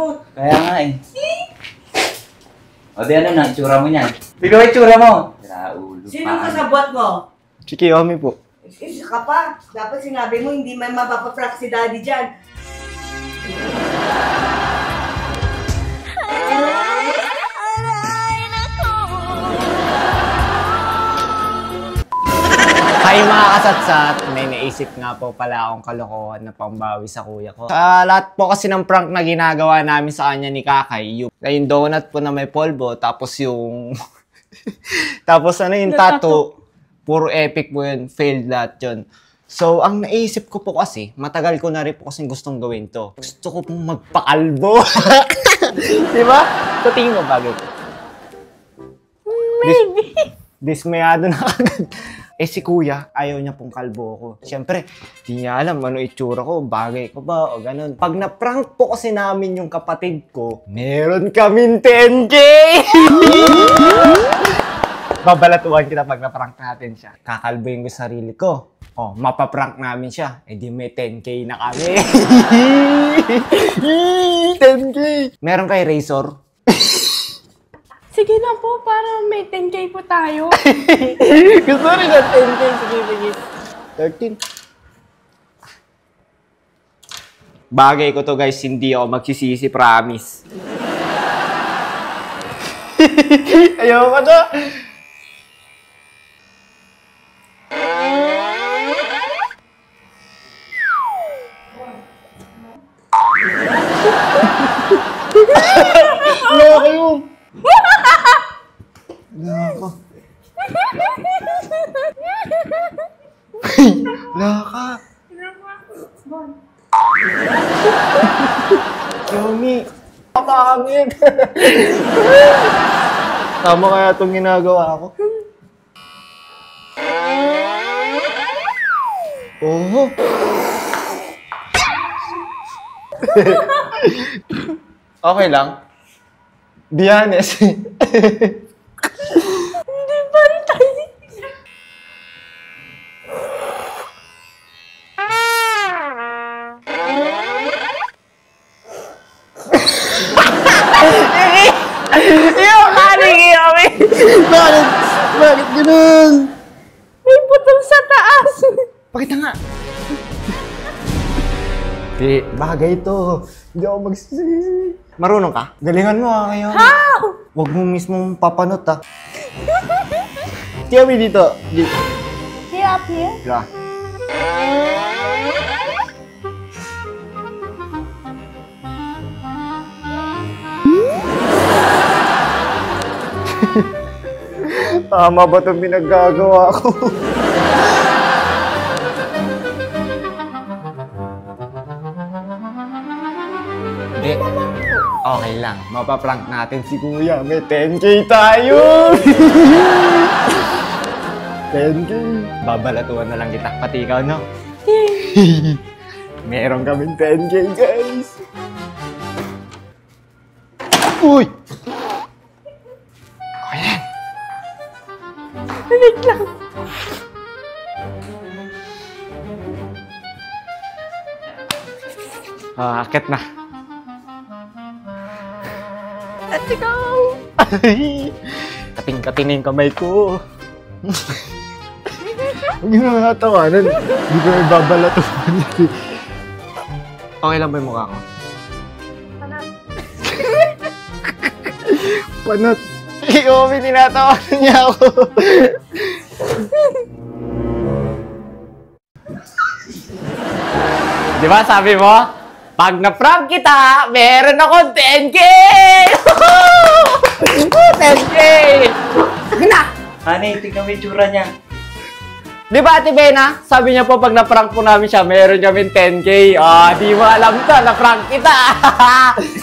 bunot. Kaya nga eh. O di ano na, itsura mo niyan. Tignan mo itsura mo. Ulo. Sino kasabot mo? Si Kiyomi po. Isa ka pa. Dapat sinabi mo, hindi man mapapaprak si daddy dyan. Hi mga kasatsat, may naisip nga po pala akong kalokohan na pambawi sa kuya ko. Sa lahat po kasi ng prank na ginagawa namin sa kanya ni Kakay, yung donut po na may polvo, tapos yung... tapos ano yung tattoo, puro epic po yun, failed lahat yun. So, ang naisip ko po kasi, matagal ko na rin po kasing gustong gawin to. Gusto ko pong magpakalbo. Diba? So, tingin mo bagay ko. Maybe. Dismayado na agad. Eh si kuya, ayaw niya pong kalbo ko. Siyempre, di niya alam ano itsura ko, bagay ko ba o ganun. Pag na-prank po kasi namin yung kapatid ko, meron kaming 10K! Babalatuan kita pag na-prank natin siya. Kakalboyin ko sarili ko. Oh, mapaprank namin siya. Eh di may 10K na kami. 10K! Meron kay Razor? Sige na po, para may 10K po tayo. Gusto rin na 10K. Sige. 13. Bagay ko to guys, hindi ako magsisisi, promise. Ayoko na. Loko yun. Laka. Laka. Yomi. Kapangit. Tama kaya itong ginagawa ko. Oh. Okay lang. Be honest. Hindi bantay. Bakit ganun? May putol sa taas. Pakita nga. Di, bagay ito. Hindi ako magsisisi. Marunong ka? Galingan mo kayo. How? Huwag mo mismo papanot Kami dito. Here up here? Yeah. Tama ba itong pinaggagawa ko? Hindi. Okay lang. Mapaprank natin si Kuya. May 10K tayo! 10K. Babalatuan na lang kita. Pati ikaw, no? Meron kaming 10K, guys. Uy! Ayan. Wait lang. Akit na. At ikaw. Kating-kating na yung kamay ko. Huwag nyo na natawanan. Hindi ko may babalatuan. Okay lang ba yung mukha ko? Panat. Panat. Iomi, tinatawanan niya ako. Di ba sabi mo? Pag na-prank kita, meron akong 10K! 10K! Gina! Honey, tignan mo yung itsura niya. Di ba, Ate Bena? Sabi niya po, pag na-prank po namin siya, meron kami 10K. Ah, di mo alam to. Na-prank kita.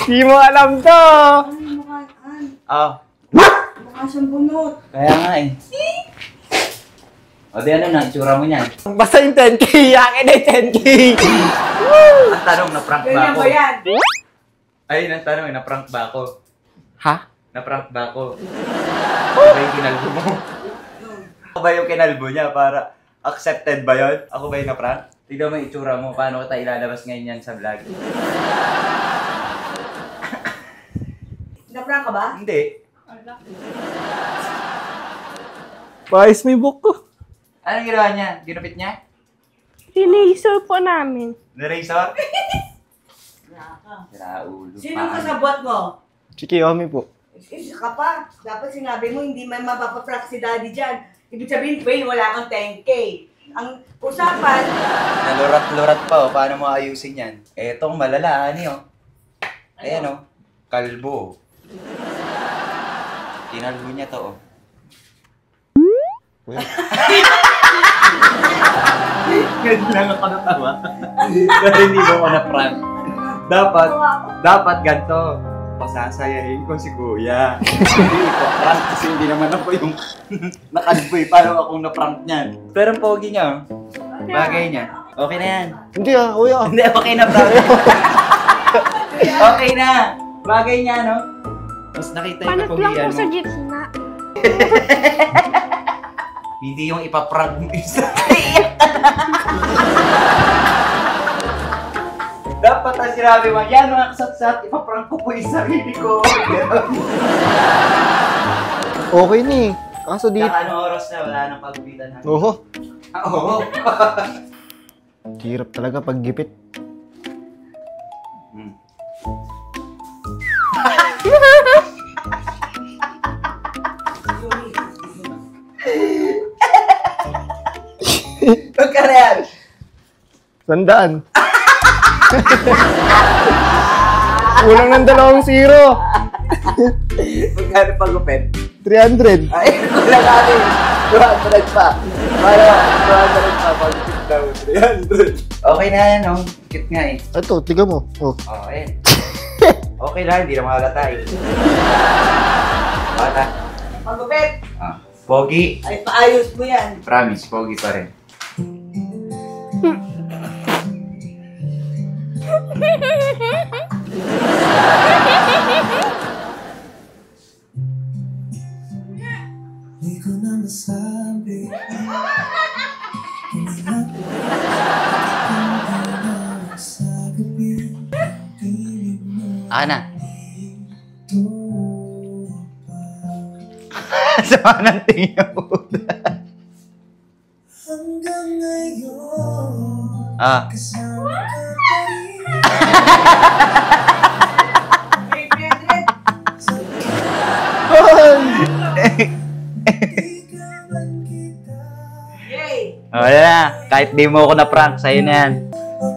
Di mo alam to. Ano mukhaan? Ah, Mukha siyang bunot. kaya nga eh. O di ano na, itsura mo niyan. Basta yung 10K, yakin na yung 10K. Ang tanong, na-prank ba Ganyan ako? ba yan? Ay, ang tanong, na-prank ba ako? Ha? Na-prank ba ako? Ako ba yung kinalbo mo? Ako ba yung kinalbo niya para accepted ba yun? Ako ba yung na-prank? Tignan mo yung itsura mo, paano kita ilalabas ngayon yan sa vlog? Paprank ka ba? Hindi. Paayos mo yung buhok ko. Anong ginawa niya? Ginupit niya? Rinaser po namin. Na-razor? Naka. Siraulo. Sinong kasabot mo? Si Kiyomi po. Isa ka pa. Dapat sinabi mo, hindi man mapapaprank si daddy dyan. Ibig sabihin, Faye, wala kang 10K. Ang usapan, Nalurat-lurat pa, oh. Paano mo ayusin yan? Etong malala, ano yun? Ayan, oh. Kalbo. Kinalbo niya to, oh. Ganun lang ako natawa. Pero hindi mo ako na-prank. Dapat ganito. Pasasayahin ko si Kuya. Hindi ko prank kasi hindi naman ako yung nakalbo eh. Paano akong na-prank niyan? Pero ang pogi niya, oh. Bagay niya. Okay na yan. Hindi kuya. Hindi, okay na prank. Okay na. Bagay niya, no? Mas nakita yung Panat lang kapugian po sa mo. gitna. Hindi yung ipaprank mo isa. Dapat na sinabi mo, yan mga kasatsat, ipaprank ko po yung sarili ko. Okay ni. Kaso di... Saka anong oras na, wala nang pagupitan ha. Oo. Ah, oo. Hirap talaga pag gipit. Hmm. Magkano yan? 100. Kulang ng 2-0. Magkano pagupit? 300. Ay, kulang natin. 200 pa. Para 200 pa. Pagupit daw. 300. Okay na yan, no? Cute nga eh. Ito, tiga mo. Oh. Oo, ayan. Okay lang, hindi na makalata eh. Bata. magupit. Ah, pogi. Ay, paayos mo yan. Promise, pogi pa rin. Di ko na masabi. Sa gabi, piling mo Na. ito Sama ng tingin mo. hanggang ngayon. Kasama ka pa rin. Hey, Pedret. Ikawan kita. Yay! Wala na. Kahit di mo ako na-prank, sa'yo na yan. Ang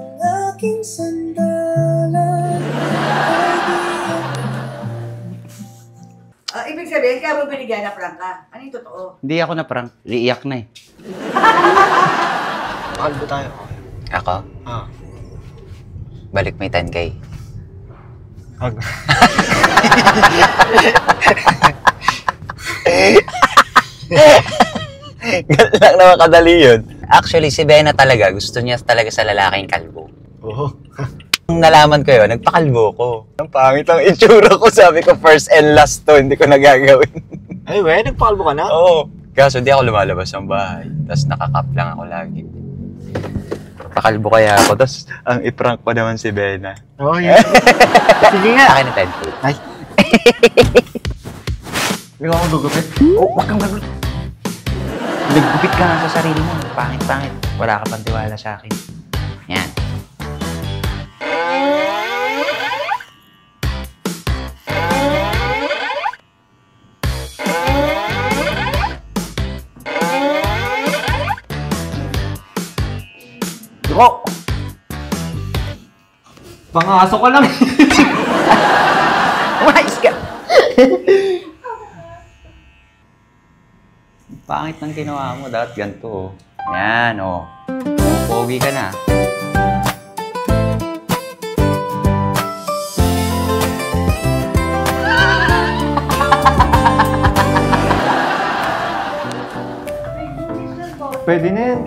aking sandalan. Ibig sabihin, kaya mo binigyan na prank ka. Ano yung totoo? Hindi ako na-prank. Iiyak na eh. Kalbo tayo. Ako? Ah. Balik may 10K. Hag. Ganun lang naman kadali yun. Actually, si Bena talaga, gusto niya talaga sa lalaking kalbo. Oo. Nung nalaman ko yun, nagpakalbo ko. Ang pangit ang itsura ko, sabi ko first and last to, hindi ko nagagawin. Ay, we, nagpakalbo ka na? Oo. Kaso di ako lumalabas ng bahay. Tapos nakakap lang ako lagi. Pakalbo kaya ako, tapos ang iprank pa naman si Bena. Oo, yun. Sige nga. Akin na 10K. Ay. Ikaw ako gugupit. Oh, wag kang gagawin. Naggupit ka nga sa sarili mo. Pangit-pangit. Wala ka pang tiwala sa akin. Yan. Duko! Pangaso ka lang. Umayos ka! Pangit ng ginawa mo. Dapat ganito, oh. Yan, oh. Pogi ka na. Pwede na yan.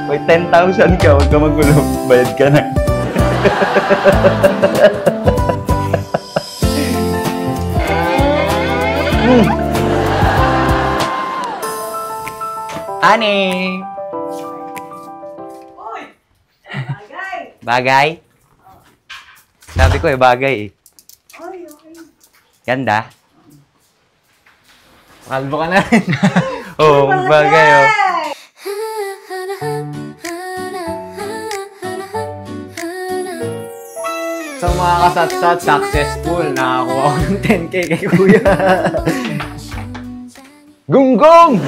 May 10,000 ka. Huwag ka magulo. Bayad ka na. Ani! Uy! Bagay! Bagay? Sabi ko bagay eh. Ay, okay. Ganda. Kalbo ka na rin. Oo, bagay oh. Sa mga kasatsat, successful. Nakakuha ko ng 10K kay kuya. Gunggong!